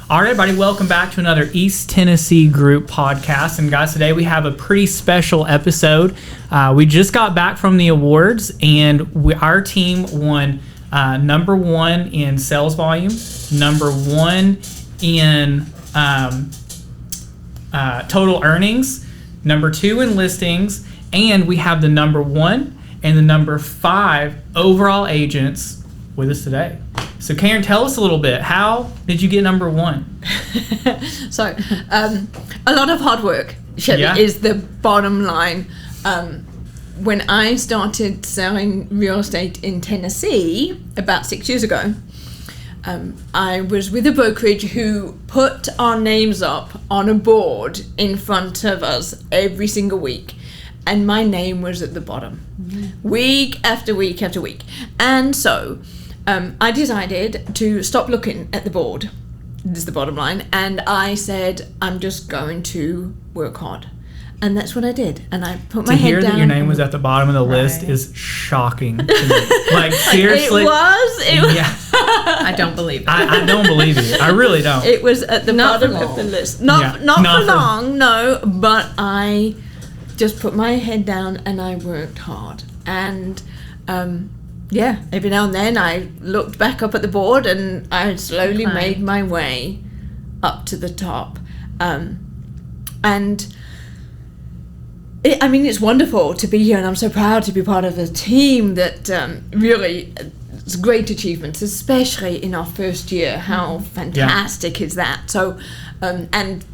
All right, everybody, welcome back to another East Tennessee Group podcast. And guys, today we have a pretty special episode. We just got back from the awards, and our team won number one in sales volume, number one in total earnings, number two in listings, and we have the number one and the number 5 overall agents with us today. So Karen, tell us a little bit. How did you get number one? So, a lot of hard work, Chevy, is the bottom line. When I started selling real estate in Tennessee about 6 years ago, I was with a brokerage who put our names up on a board in front of us every single week. And my name was at the bottom, week after week after week. And so I decided to stop looking at the board. This is the bottom line. And I said, I'm just going to work hard. And that's what I did. And I put my head down. To hear that your name was at the bottom of the list is shocking to me. Like, seriously. It was. Yeah. I don't believe it. I don't believe it. I really don't. It was at the bottom of the list. Not for long, no. But I just put my head down and I worked hard. And every now and then I looked back up at the board and I slowly made my way up to the top. It's wonderful to be here, and I'm so proud to be part of a team that really, it's great achievements, especially in our first year. How fantastic is that? So, and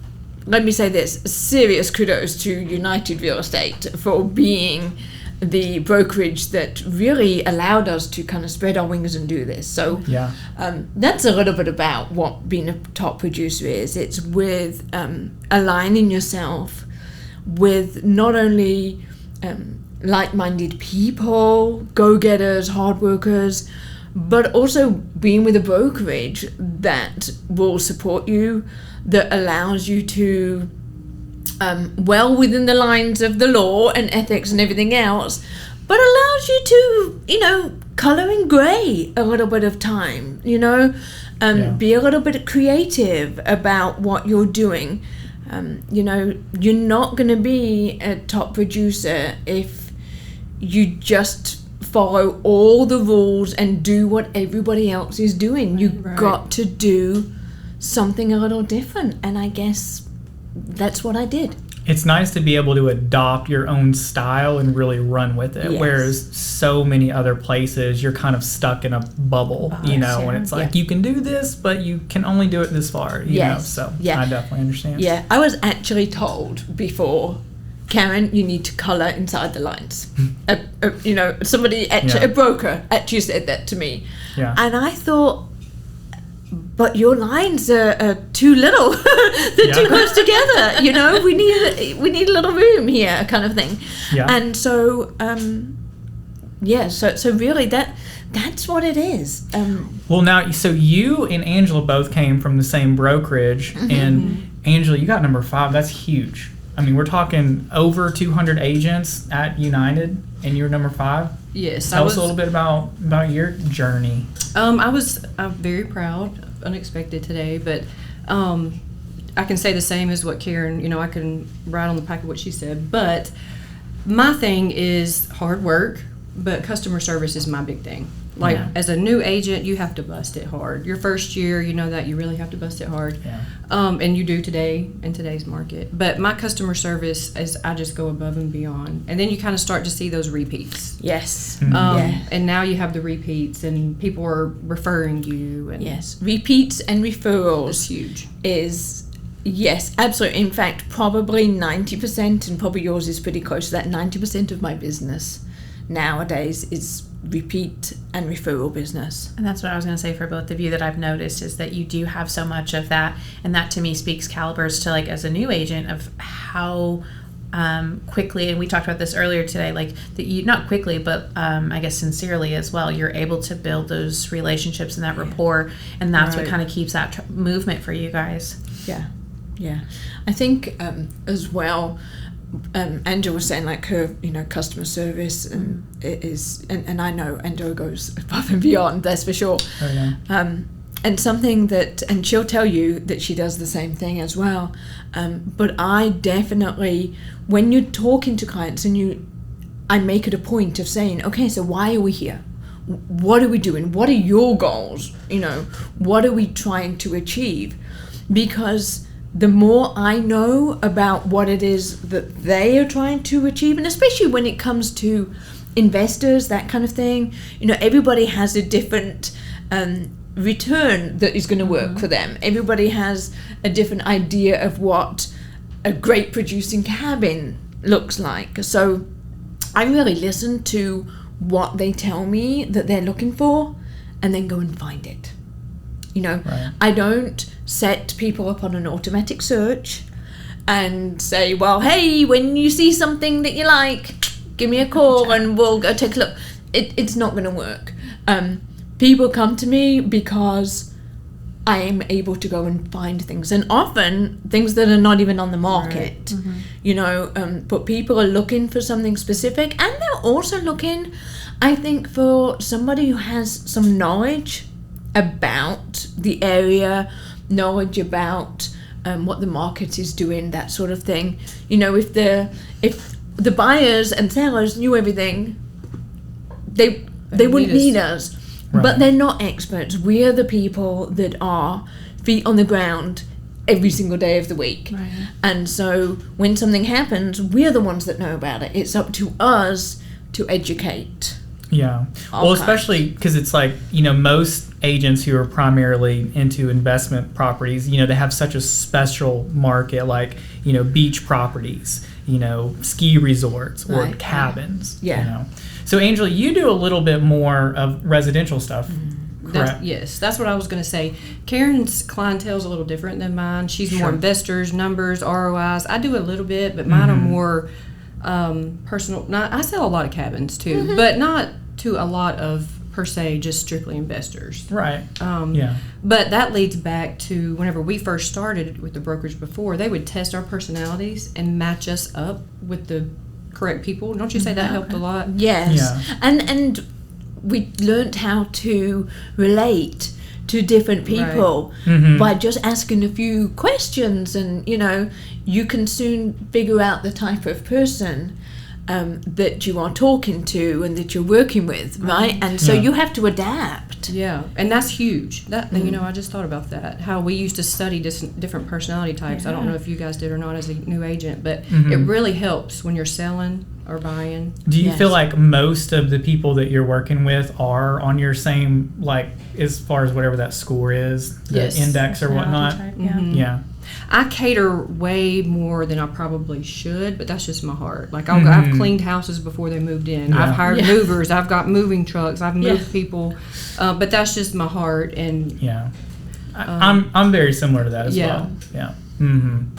let me say this, serious kudos to United Real Estate for being the brokerage that really allowed us to kind of spread our wings and do this. So that's a little bit about what being a top producer is. It's with aligning yourself with not only like-minded people, go-getters, hard workers, but also being with a brokerage that will support you, that allows you to, well within the lines of the law and ethics and everything else, but allows you to, color in gray a little bit of time, be a little bit creative about what you're doing. You're not going to be a top producer if you just follow all the rules and do what everybody else is doing. You've got to do something a little different, and I guess that's what I did. It's nice to be able to adopt your own style and really run with it, whereas so many other places you're kind of stuck in a bubble, and it's like you can do this, but you can only do it this far, you know, so I definitely understand. Yeah, I was actually told before, Karen, you need to color inside the lines. Somebody, a broker actually said that to me. Yeah. And I thought, but your lines are too little. They're too close together. We need a little room here, kind of thing. Yeah. And so, so really that's what it is. Well, now, so you and Angela both came from the same brokerage, and Angela, you got number 5. That's huge. I mean, we're talking over 200 agents at United, and you're number 5. Yes. Tell us a little bit about your journey. I was very proud, unexpected today, but I can say the same as what Karen, I can write on the back of what she said, but my thing is hard work, but customer service is my big thing. Like, as a new agent, you have to bust it hard. Your first year, that you really have to bust it hard. Yeah. And you do today in today's market. But my customer service is I just go above and beyond. And then you kind of start to see those repeats. Yes. And now you have the repeats and people are referring you. And yes. Repeats and referrals. It's huge. Yes, absolutely. In fact, probably 90%, and probably yours is pretty close to that, 90% of my business nowadays is repeat and referral business. And that's what I was going to say for both of you that I've noticed is that you do have so much of that, and that to me speaks calibers to, like, as a new agent, of how quickly, and we talked about this earlier today, like that you, not quickly, but I guess sincerely as well, you're able to build those relationships and that rapport, and that's what kind of keeps that movement for you guys. Yeah. I think as well, Angela was saying, like, her, customer service and it is, and I know Angela goes above and beyond, that's for sure. and something that, and she'll tell you that she does the same thing as well. But I definitely, when you're talking to clients I make it a point of saying, okay, so why are we here? What are we doing? What are your goals? What are we trying to achieve? Because the more I know about what it is that they are trying to achieve, and especially when it comes to investors, that kind of thing, everybody has a different return that is going to work for them. Everybody has a different idea of what a great producing cabin looks like. So I really listen to what they tell me that they're looking for and then go and find it. Right. I don't set people up on an automatic search and say, well, hey, when you see something that you like, give me a call and we'll go take a look. It's not going to work. People come to me because I am able to go and find things, and often things that are not even on the market. Right. But people are looking for something specific, and they're also looking, I think, for somebody who has some knowledge about the area, knowledge about what the market is doing, that sort of thing. If the buyers and sellers knew everything, they wouldn't need us. Right. But they're not experts. We are the people that are feet on the ground every single day of the week. Right. And so when something happens, we're the ones that know about it. It's up to us to educate. Yeah. Well, especially because it's like, most agents who are primarily into investment properties, they have such a special market, like, beach properties, ski resorts or Right. cabins. Yeah. So, Angela, you do a little bit more of residential stuff, correct? That's what I was going to say. Karen's clientele is a little different than mine. She's more investors, numbers, ROIs. I do a little bit, but mine are more personal. I sell a lot of cabins too, but not to a lot of per se just strictly investors. Right. But that leads back to whenever we first started with the brokerage before, they would test our personalities and match us up with the correct people. Don't you say that helped a lot? Yes. Yeah. And we learned how to relate to different people by just asking a few questions, and you can soon figure out the type of person that you are talking to and that you're working with, right? And so you have to adapt. Yeah, and that's huge. That I just thought about that. How we used to study different personality types. I don't know if you guys did or not as a new agent, but it really helps when you're selling or buying. Do you feel like most of the people that you're working with are on your same, like, as far as whatever that score is, the index or whatnot? Yeah. I cater way more than I probably should, but that's just my heart. Like, I've cleaned houses before they moved in. Yeah. I've hired movers. I've got moving trucks. I've moved people. But that's just my heart. And I'm very similar to that as well. Yeah.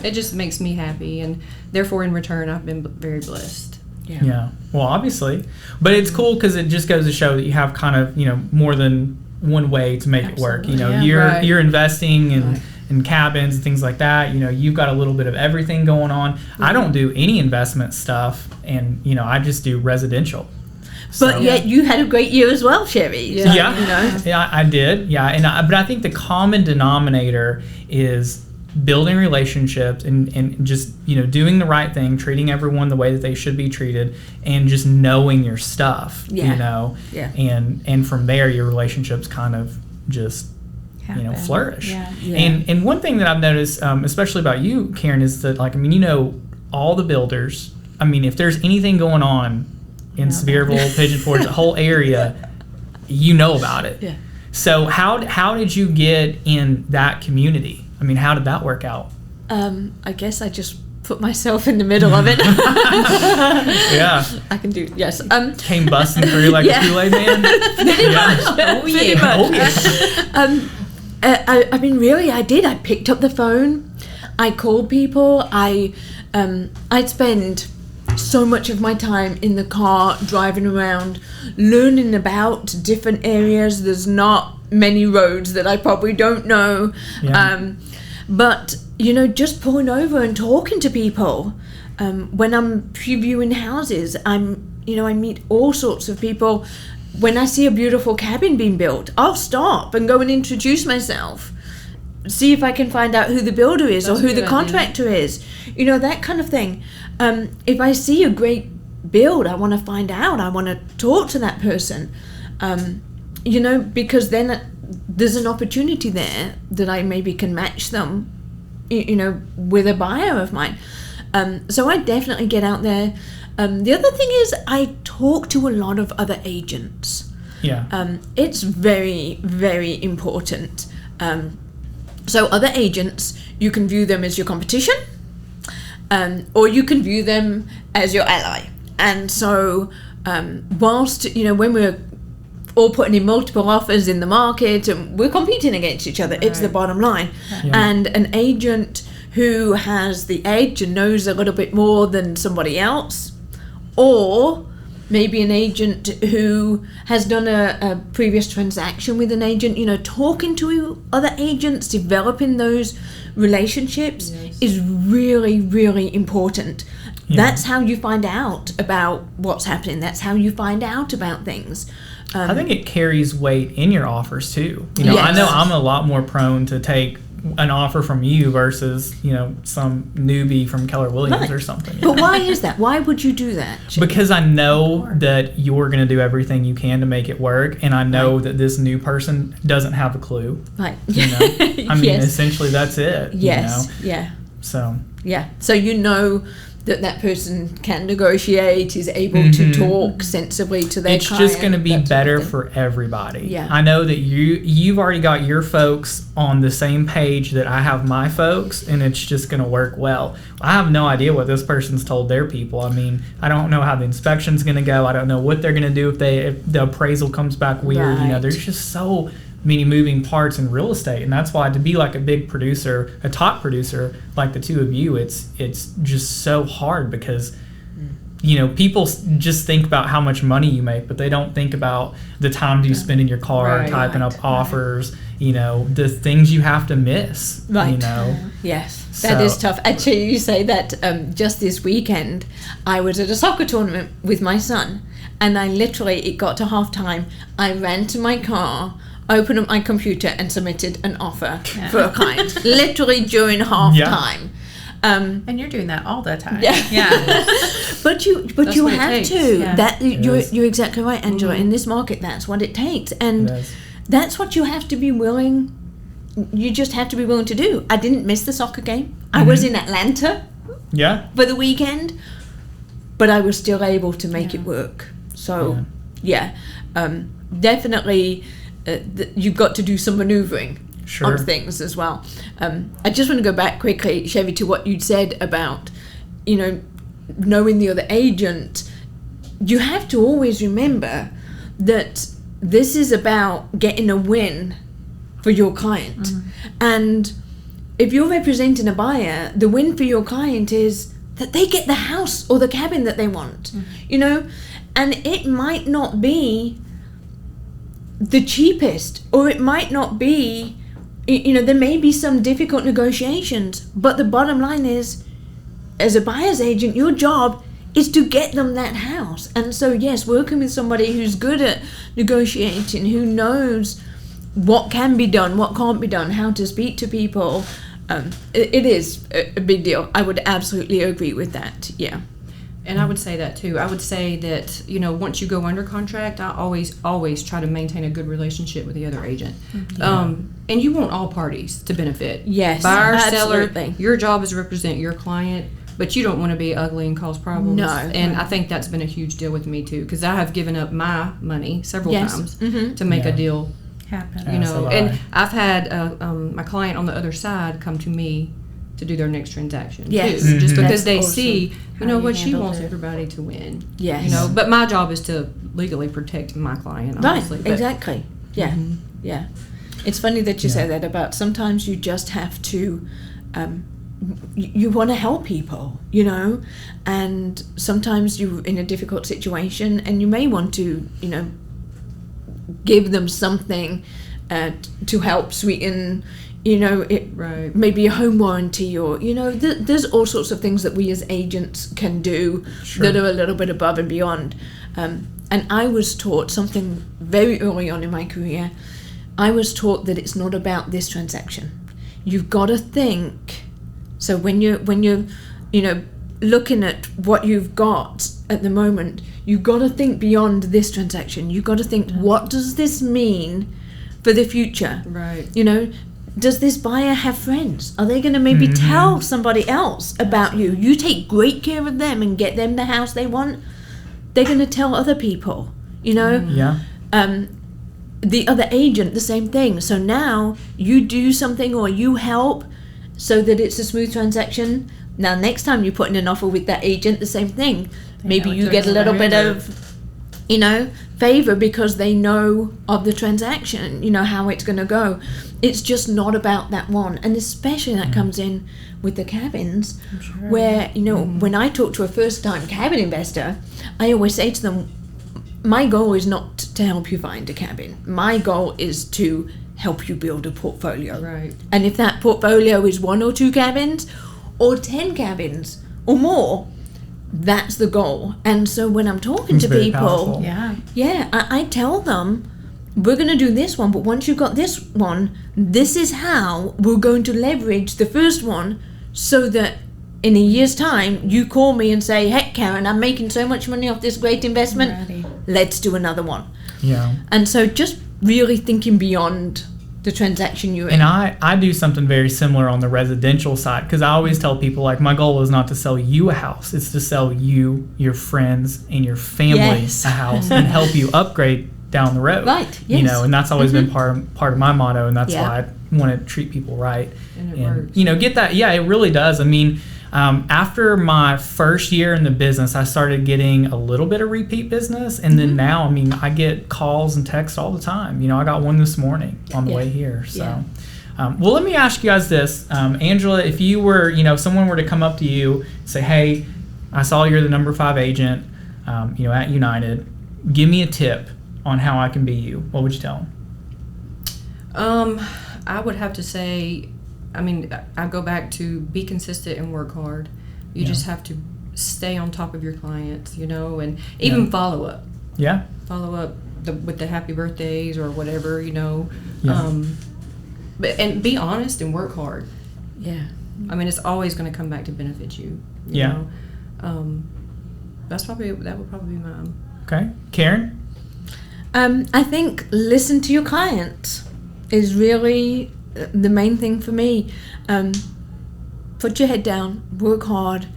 It just makes me happy, and therefore, in return, I've been very blessed. Yeah. Well, obviously, but it's cool because it just goes to show that you have kind of more than one way to make it work. You're investing in cabins and things like that. You've got a little bit of everything going on. I don't do any investment stuff, and I just do residential. But yet you had a great year as well, Chevy. So, yeah, I did. Yeah, but I think the common denominator is building relationships and just doing the right thing, treating everyone the way that they should be treated, and just knowing your stuff. And from there your relationships kind of just flourish. And one thing that I've noticed, especially about you, Karen, is that all the builders. If there's anything going on in Sevierville, Pigeon Forge, the whole area, about it. Yeah. So how did you get in that community? How did that work out? I guess I just put myself in the middle of it. Yeah. I can do, yes. Came busting through like a Kool-Aid man? Pretty much. Really, I did. I picked up the phone. I called people. I'd spend so much of my time in the car driving around, learning about different areas. There's not many roads that I probably don't know. But just pulling over and talking to people. When I'm previewing houses, I meet all sorts of people. when I see a beautiful cabin being built, I'll stop and go and introduce myself. See if I can find out who the builder is or who the contractor is. You know, that kind of thing. If I see a great build, I want to find out. I want to talk to that person. You know, because then there's an opportunity there that I maybe can match them, you know, with a buyer of mine. So I definitely get out there. The other thing is I talk to a lot of other agents. Yeah. It's very, very important. So other agents, you can view them as your competition, or you can view them as your ally. And so whilst, you know, when we're all putting in multiple offers in the market and we're competing against each other, it's the bottom line. Yeah. And an agent who has the edge and knows a little bit more than somebody else, or maybe an agent who has done a previous transaction with an agent, you know, talking to other agents, developing those relationships is really, really important. Yeah. That's how you find out about what's happening. That's how you find out about things. I think it carries weight in your offers too. You know, Yes. I know I'm a lot more prone to take an offer from you versus, you know, some newbie from Keller Williams Right. or something. But why is that? Why would you do that? Because I know that you're going to do everything you can to make it work, and I know that this new person doesn't have a clue. Right. You know, I mean, Yes. essentially that's it. Yes. You know? Yeah. So Yeah. So you know that person can negotiate, is able to talk sensibly to their it's client. just going to be that sort of better thing. for everybody. Yeah. I know that you've already got your folks on the same page that I have my folks, and it's just going to work well. I have no idea what this person's told their people. I mean, I don't know how the inspection's going to go. I don't know what they're going to do if the appraisal comes back weird. You know, Right. there's just so many moving parts in real estate, and that's why to be like a big producer, a top producer like the two of you, it's just so hard because you know, people just think about how much money you make, but they don't think about the time you spend in your car Right. typing up offers, you know, the things you have to miss, Right. you know. Yes, that is tough. Actually, you say that just this weekend, I was at a soccer tournament with my son, and I literally, it got to halftime, I ran to my car, opened up my computer, and submitted an offer for a client, literally during halftime. And you're doing that all the time. Yeah. But you what it have takes. to. Yeah. That It is. you're exactly right, Angela. In this market, that's what it takes, and It is. that's what you have to be willing. You just have to be willing to do. I didn't miss the soccer game. I was in Atlanta Yeah. for the weekend, but I was still able to make it work. So, definitely, you've got to do some maneuvering Sure. on things as well. I just want to go back quickly, Chevy, to what you'd said about, you know, knowing the other agent. You have to always remember that this is about getting a win for your client. And if you're representing a buyer, the win for your client is that they get the house or the cabin that they want, you know, and it might not be the cheapest, or it might not be, you know, there may be some difficult negotiations, but the bottom line is, as a buyer's agent, your job is to get them that house. And so, yes, working with somebody who's good at negotiating, who knows what can be done, what can't be done, how to speak to people, it is a big deal. I would absolutely agree with that. Yeah. And I would say that too. I would say that, you know, once you go under contract, I always try to maintain a good relationship with the other agent. And you want all parties to benefit. Yes, Buyer, absolutely. seller, your job is to represent your client, but you don't want to be ugly and cause problems. No. And I think that's been a huge deal with me too, because I have given up my money several Yes. times Mhm. to make Yeah. a deal. Happen. You That's a know, lie. and I've had my client on the other side come to me to do their next transaction Yes. too, just Mhm. because That's they awesome. see, How you know you what, she handled wants it. everybody to win. Yes. You know, but my job is to legally protect my client, Right, honestly. But exactly. Yeah, yeah. It's funny that you say that about sometimes you just have to, you want to help people, you know, and sometimes you're in a difficult situation and you may want to, you know, give them something to help sweeten, you know, it Right. maybe a home warranty, or, you know, there's all sorts of things that we as agents can do Sure. that are a little bit above and beyond. And I was taught something very early on in my career. I was taught that it's not about this transaction. You've got to think. So when you're looking at what you've got at the moment, you've got to think beyond this transaction. You've got to think, what does this mean for the future? Right. Does this buyer have friends? Are they going to maybe tell somebody else about you? You take great care of them and get them the house they want. They're going to tell other people, Yeah. The other agent, the same thing. So now you do something or you help so that it's a smooth transaction. Now, next time you put in an offer with that agent, the same thing. Maybe you get a little bit of, favor because they know of the transaction, how it's going to go. It's just not about that one. And especially that comes in with the cabins, where, when I talk to a first-time cabin investor, I always say to them, my goal is not to help you find a cabin. My goal is to help you build a portfolio. Right. And if that portfolio is 1 or 2 cabins or 10 cabins or more, that's the goal. And so when I'm talking to very people, powerful. I tell them, we're going to do this one, but once you've got this one, this is how we're going to leverage the first one so that in a year's time, you call me and say, hey, Karen, I'm making so much money off this great investment. Ready. Let's do another one. Yeah. And so just really thinking beyond the transaction you're in. And I do something very similar on the residential side, because I always tell people, like, my goal is not to sell you a house. It's to sell you, your friends, and your family Yes. a house and help you upgrade down the road. Right, yes. And that's always been part of my motto, and that's Yeah. why I want to treat people right. And it works. Get that. Yeah, it really does. I mean, after my first year in the business, I started getting a little bit of repeat business. And then now, I get calls and texts all the time. I got one this morning on the way here. So, well, let me ask you guys this. Angela, if you were, if someone were to come up to you and say, hey, I saw you're the number 5 agent, at United. Give me a tip on how I can be you. What would you tell them? I would have to say, I go back to be consistent and work hard. You just have to stay on top of your clients, and even follow up. Yeah. Follow up with the happy birthdays or whatever, Yeah. And be honest and work hard. Yeah. It's always going to come back to benefit you. You know? That would probably be mine. Okay. Karen? I think listen to your client is really the main thing for me. Put your head down, work hard,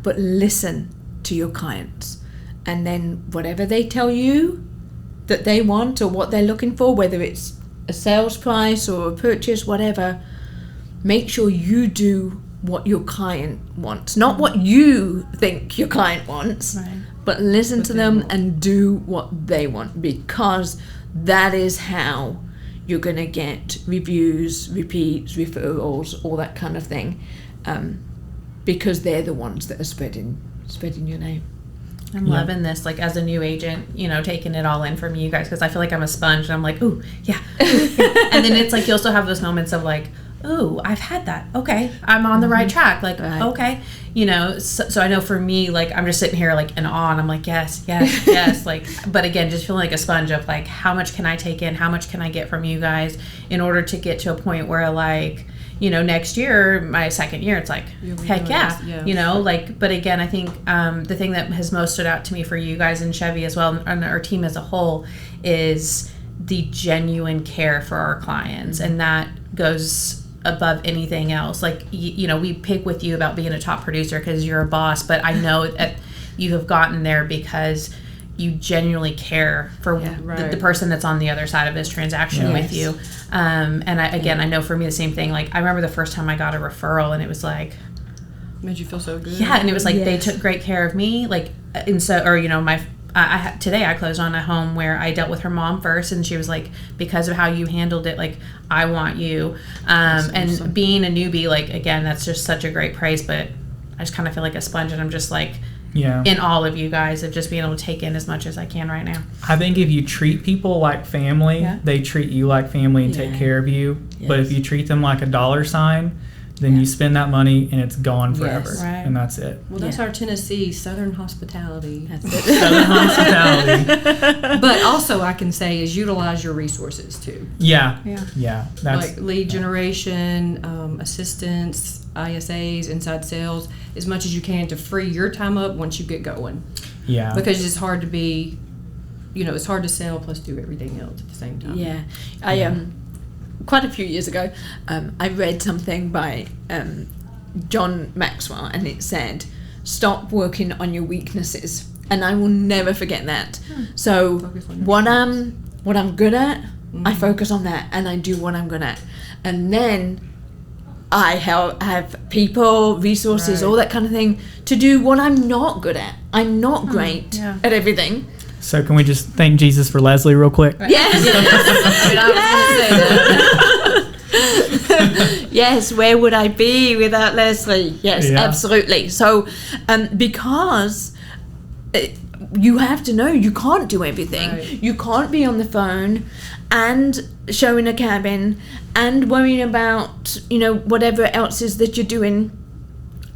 but listen to your clients. And then whatever they tell you that they want or what they're looking for, whether it's a sales price or a purchase, whatever, make sure you do what your client wants. Not what you think your client wants, Right. but listen to them and do what they want, because that is how you're going to get reviews, repeats, referrals, all that kind of thing, because they're the ones that are spreading your name. I'm loving this, like, as a new agent, taking it all in from you guys, because I feel like I'm a sponge, and I'm like, ooh, yeah. And then it's like you'll still have those moments of like, ooh, I've had that. Okay, I'm on the right track. Like, okay, so I know for me, like, I'm just sitting here like in awe, and I'm like, yes, like, but again, just feeling like a sponge of like, how much can I take in? How much can I get from you guys in order to get to a point where, like, next year, my second year, it's like, heck yeah, like, but again, I think the thing that has most stood out to me for you guys and Chevy as well, and our team as a whole, is the genuine care for our clients. And that goes above anything else. Like, we pick with you about being a top producer because you're a boss, but I know that you have gotten there because you genuinely care for the person that's on the other side of this transaction with you. And I know for me the same thing. Like, I remember the first time I got a referral, and it was like, made you feel so good. Yeah, and it was like they took great care of me. Like, and so, or today I closed on a home where I dealt with her mom first, and she was like, because of how you handled it, like, I want you. And awesome. Being a newbie, like, again, that's just such a great praise, but I just kind of feel like a sponge, and I'm just like, in all of you guys, of just being able to take in as much as I can right now. I think if you treat people like family, they treat you like family and take care of you. Yes. But if you treat them like a dollar sign, then you spend that money and it's gone forever. Yes. Right. And that's it. Well, that's our Tennessee Southern hospitality. That's it. Southern hospitality. But also, I can say is utilize your resources too. Yeah. Yeah. Yeah. That's Like lead generation, assistants, ISAs, inside sales, as much as you can to free your time up once you get going. yeah. Because it's hard to be, it's hard to sell plus do everything else at the same time. Yeah, I quite a few years ago, I read something by John Maxwell, and it said, "Stop working on your weaknesses," and I will never forget that. So Focus on your what I'm good at, I focus on that, and I do what I'm good at, and then I have people, resources, Right. all that kind of thing to do what I'm not good at. I'm not great yeah. at everything. So can we just thank Jesus for Leslie real quick? Yes. I mean, I was going to say that. Yes, where would I be without Leslie? Yes, Yeah. absolutely. So, because you have to know you can't do everything. Right. You can't be on the phone and showing a cabin and worrying about, whatever else is that you're doing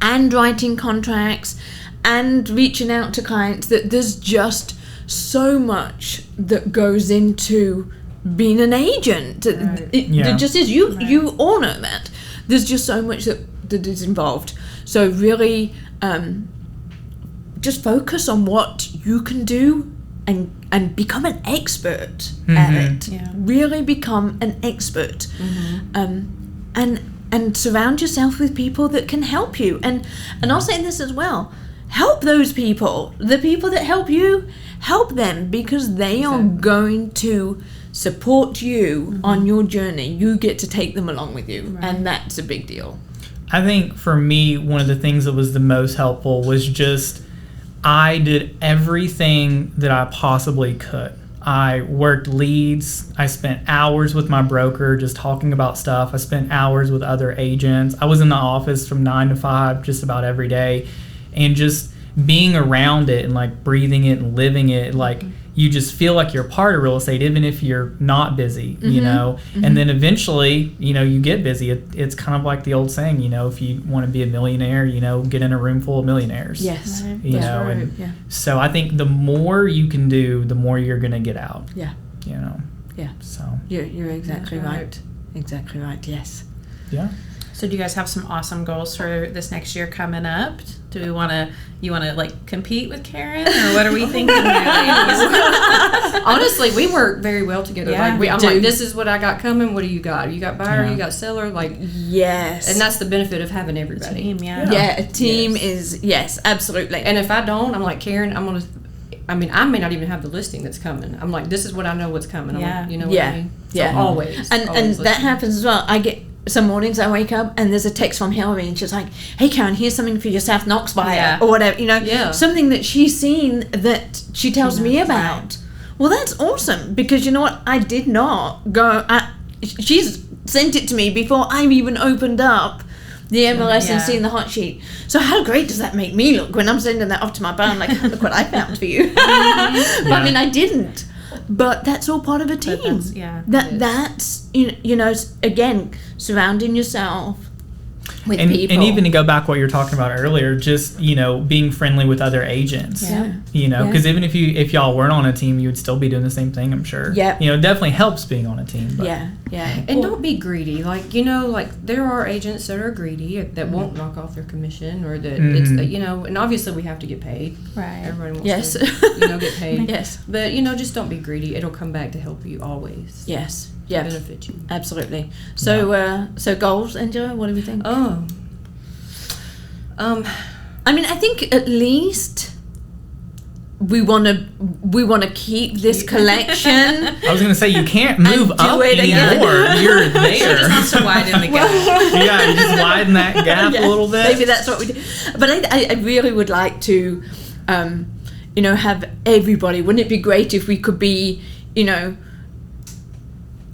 and writing contracts and reaching out to clients. That there's just so much that goes into being an agent. Right. It just is. You all know that. There's just so much that is involved. So really, just focus on what you can do and become an expert at it. Yeah. Really become an expert. And surround yourself with people that can help you. And I'll say this as well. Help those people. The people that help you, help them, because they are going to support you on your journey. You get to take them along with you, and that's a big deal. I think for me, one of the things that was the most helpful was just I did everything that I possibly could. I worked leads. I spent hours with my broker just talking about stuff. I spent hours with other agents. I was in the office from 9 to 5 just about every day. And just being around it and like breathing it and living it, like you just feel like you're part of real estate, even if you're not busy, and then eventually, you get busy. It's kind of like the old saying, if you want to be a millionaire, get in a room full of millionaires. Yes. Right. And Yeah. so I think the more you can do, the more you're going to get out, Yeah. Yeah. So, You're exactly Yeah, right. Exactly right. Yes. yeah. So do you guys have some awesome goals for this next year coming up? Do we want to, like compete with Karen, or what are we thinking? Honestly, we work very well together. Yeah, I'm we like, do. this is what I got coming. What do you got? You got buyer, Yeah. you got seller, like, Yes. and that's the benefit of having everybody. Team, yeah. yeah, a team Yes. is, yes, absolutely. And if I don't, I'm like, Karen, I may not even have the listing that's coming. I'm like, this is what I know what's coming. I'm Yeah. like, you know Yeah. what I mean? Yeah. So always. And always that listen. happens as well. I get some mornings I wake up and there's a text from Hillary and she's like, "Hey Karen, here's something for your South Knox buyer," Yeah. or whatever, Yeah. something that she's seen that she tells me knows, about. Well, that's awesome, because you know what? I did not go. She's sent it to me before I even opened up the MLS and Yeah. seen the hot sheet. So how great does that make me look when I'm sending that off to my buyer? I'm like, look what I found for you. But I mean, I didn't. But that's all part of a team. that's- yeah, That's again, surrounding yourself with people. And even to go back what you were talking about earlier, just being friendly with other agents. Yeah. Because even if y'all weren't on a team, you would still be doing the same thing, I'm sure. Yeah. It definitely helps being on a team. But Yeah. And don't be greedy. Like, there are agents that are greedy that won't knock off their commission, or that it's, and obviously we have to get paid. Right. Everyone wants Yes. to, get paid. Yes. But, just don't be greedy. It'll come back to help you always. Yes. To Yeah. benefit you. Absolutely. So, so goals, Angela. What do we think? I mean, I think at least we want to keep this collection. I was going to say, you can't move do up it again. anymore. You're there. Just wants to widen the gap. Yeah, you just widen that gap a little bit. Maybe that's what we do. But I really would like to, have everybody. Wouldn't it be great if we could be,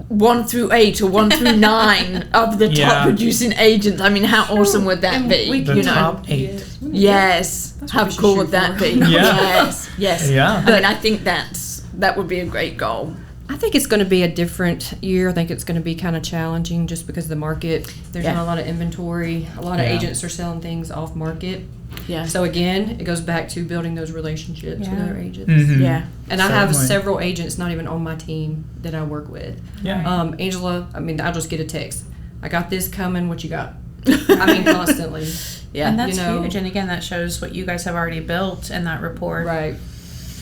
1 through 8 or 1 through 9 of the Yeah. top producing agents? I mean, how awesome would that And be? we The can- top 8. Yes. That's How what we should cool shoot would that for. be? Yeah. Yes. Yeah. I mean, I think that would be a great goal. I think it's going to be a different year. I think it's going to be kind of challenging just because of the market. There's not a lot of inventory. A lot of agents are selling things off market. Yeah. So again, it goes back to building those relationships with other agents. Mhm. Yeah. And I have several agents not even on my team that I work with. Yeah. Angela, I mean, I'll just get a text. I got this coming. What you got? I mean, constantly. Yeah. And that's You know. huge. And again, that shows what you guys have already built in that rapport. Right.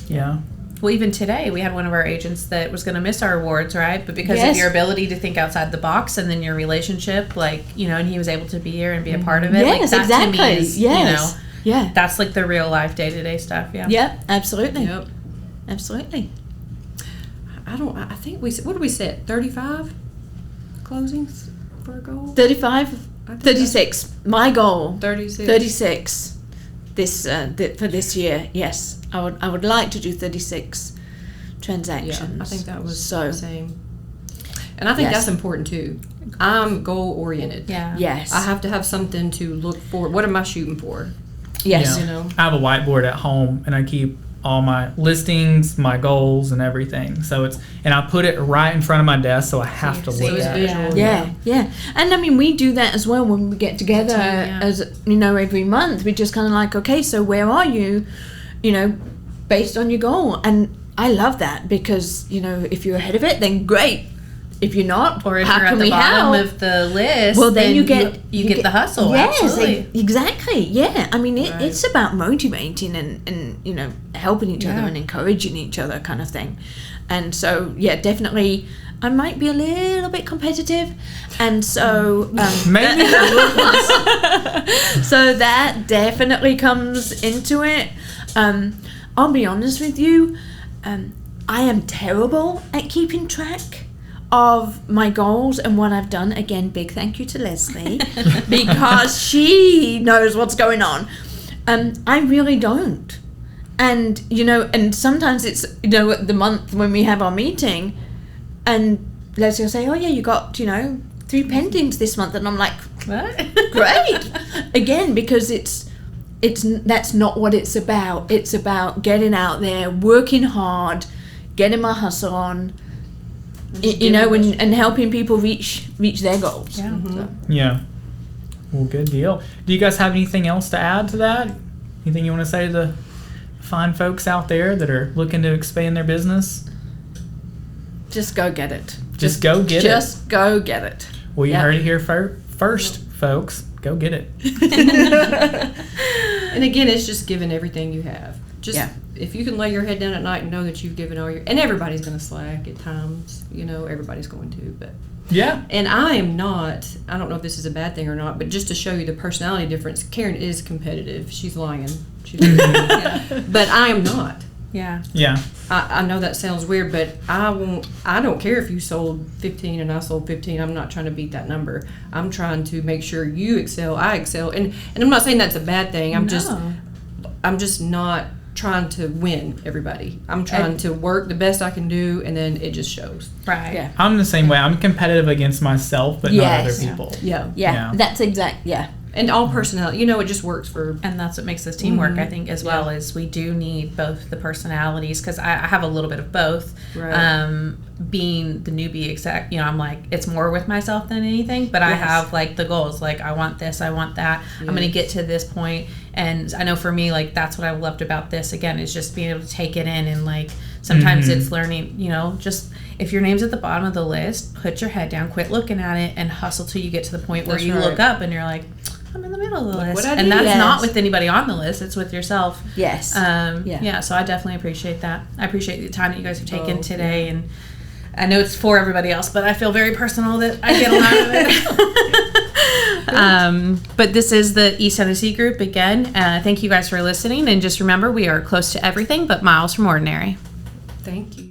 Yeah. Well, even today, we had one of our agents that was going to miss our awards, right? But because of Yes. your ability to think outside the box and then your relationship, like, you know, and he was able to be here and be a part of it. Yes, like, that exactly. to me is, Yes. you know, Yeah. that's like the real life day-to-day stuff. Yeah. Yep. Absolutely. Yep. Absolutely. I think what did we set? 35 closings for a goal? 35, I think 36. My goal. 36. 36 for this year. Yes, I would like to do 36 transactions. Yeah, I think that was so. the same. And I think Yes. that's important too. I'm goal oriented. Yeah. Yes. I have to have something to look for. What am I shooting for? Yes. Yeah. You know? I have a whiteboard at home, and I keep all my listings, my goals, and everything. So and I put it right in front of my desk, so I have to See look it's at it. visual. Yeah. And I mean, we do that as well when we get together Yeah. as, you know, every month. We just kind of like, okay, so where are you, you know, based on your goal. And I love that because, you know, if you're ahead of it, then great. If you're not, Or if how you're can at the we bottom help? of the list, Well, then you get you get the hustle. Yes, Absolutely. exactly. Yeah, I mean, Right. it's about motivating and you know, helping each other Yeah. and encouraging each other, kind of thing. And so, yeah, definitely, I might be a little bit competitive, and so Maybe. so that definitely comes into it. I'll be honest with you, I am terrible at keeping track of my goals and what I've done. Again, big thank you to Leslie because she knows what's going on. I really don't. And, you know, and sometimes it's, you know, the month when we have our meeting and Leslie will say, oh yeah, you got, you know, 3 pendings this month. And I'm like, What? great. Again, because that's not what it's about. It's about getting out there, working hard, getting my hustle on, you know, and helping people reach their goals. Yeah. So. Yeah. Well, good deal. Do you guys have anything else to add to that? Anything you want to say to the fine folks out there that are looking to expand their business? Just go get it. Just go get it. Just go get it. Well, you Yep. heard it here first, folks. Go get it. And again, it's just giving everything you have. Just Yeah. if you can lay your head down at night and know that you've given all your, and everybody's going to slack at times, you know, everybody's going to, but. Yeah. And I don't know if this is a bad thing or not, but just to show you the personality difference, Karen is competitive. She's lying. She's but I am not. Yeah. Yeah. I know that sounds weird, but I don't care if you sold 15 and I sold 15. I'm not trying to beat that number. I'm trying to make sure you excel, I excel. And I'm not saying that's a bad thing. I'm just not trying to win everybody. I'm trying to work the best I can do, and then it just shows. Right. Yeah. I'm the same way. I'm competitive against myself, but not Yes. other people. Yeah. Yeah. Yeah. That's exact. Yeah. And all personality, you know, it just works for. And that's what makes this teamwork, I think, as well, is we do need both the personalities, because I have a little bit of both. Right. Being the newbie exec, you know, I'm like, it's more with myself than anything, but I Yes. have like the goals, like I want this, I want that, I'm going to get to this point. And I know for me, like, that's what I loved about this, again, is just being able to take it in, and like, sometimes it's learning, you know, just if your name's at the bottom of the list, put your head down, quit looking at it, and hustle till you get to the point where That's you right. look up and you're like, I'm in the middle of the Look list. what I And did. that's Yes. not with anybody on the list, it's with yourself. Yes. Yeah, so I definitely appreciate that. I appreciate the time that you guys have taken Oh, today, and I know it's for everybody else, but I feel very personal that I get a lot of it. But this is the East Tennessee group again. Thank you guys for listening, and just remember, we are close to everything but miles from ordinary. Thank you.